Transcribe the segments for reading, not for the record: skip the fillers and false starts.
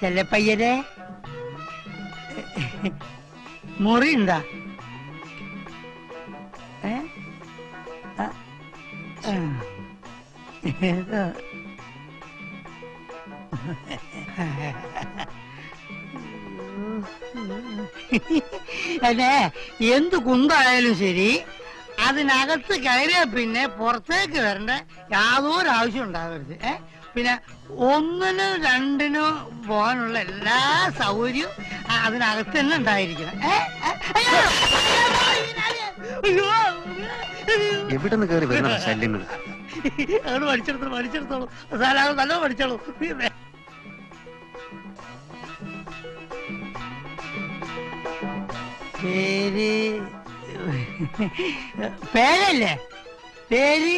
ചെല്ലപ്പയ്യരെ മുറി ഉണ്ടാ? അതെ, എന്ത് കുന്തായാലും ശരി അതിനകത്ത് കയറിയ പിന്നെ പുറത്തേക്ക് വരേണ്ട യാതൊരു ആവശ്യം ഉണ്ടാവരുത്. പിന്നെ ഒന്നിനും രണ്ടിനും പോകാനുള്ള എല്ലാ സൗകര്യവും അതിനകത്ത് തന്നെ ഉണ്ടായിരിക്കണം. എവിടെന്ന് കയറി വരുന്ന ശല്യങ്ങൾ അവിടെ പഠിച്ചെടുത്തോളൂ നല്ല പഠിച്ചോളൂ. പേര് പേരല്ലേ? പേര്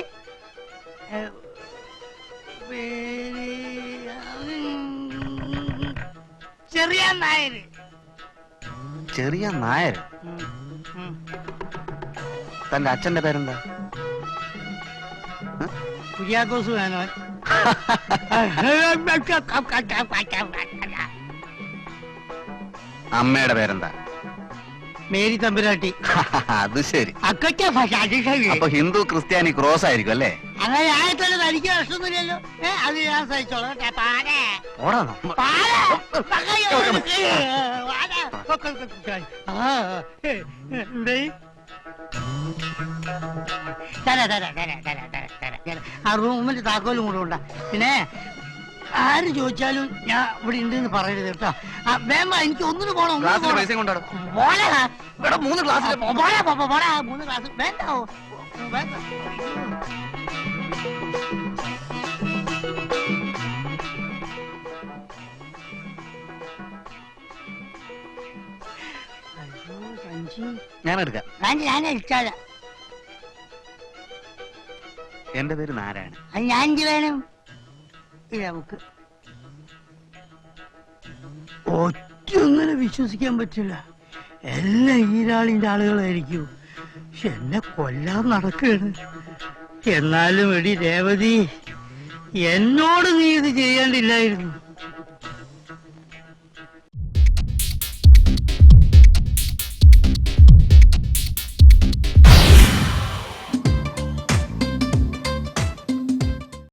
ചെറിയ നായർ. ചെറിയ നായർ? തന്റെ അച്ഛന്റെ പേരെന്താ? കുര്യാക്കോസ് വേണോ? അമ്മയുടെ പേരെന്താ? മേരി തമ്പുരാട്ടി. അത് ശരി. അപ്പൊ ഹിന്ദു ക്രിസ്ത്യാനി ക്രോസ് ആയിരിക്കും അല്ലേ? അങ്ങനെ ആയിട്ടല്ല, തനിക്ക് പ്രശ്നമൊന്നുമില്ലല്ലോ. അത് ഞാൻ സഹിച്ചോളാം. ആ റൂമിന്റെ താക്കോലും കൂടെ ഉണ്ടാ. പിന്നെ ആര് ചോദിച്ചാലും ഞാൻ ഇവിടെ ഉണ്ടെന്ന് പറയരുത് കേട്ടോ. വേമ്പ എനിക്ക് ഒന്നിന് പോണം. 3 ഗ്ലാസ് വേണ്ട. ഞാൻ എടുക്കാം. ഞാൻ ഇഷ്ടാല. എന്റെ പേര് നാരായണൻ. ഞാൻ വേണം. നമുക്ക് ഒറ്റൊന്നിനെ വിശ്വസിക്കാൻ പറ്റില്ല. എല്ലാം ഈരാളിന്റെ ആളുകളായിരിക്കും. പക്ഷെ എന്നെ കൊല്ലാൻ നടക്കുകയാണ്. എന്നാലും എടി രേവതി, എന്നോട് നീ ഇത് ചെയ്യേണ്ടില്ലായിരുന്നു.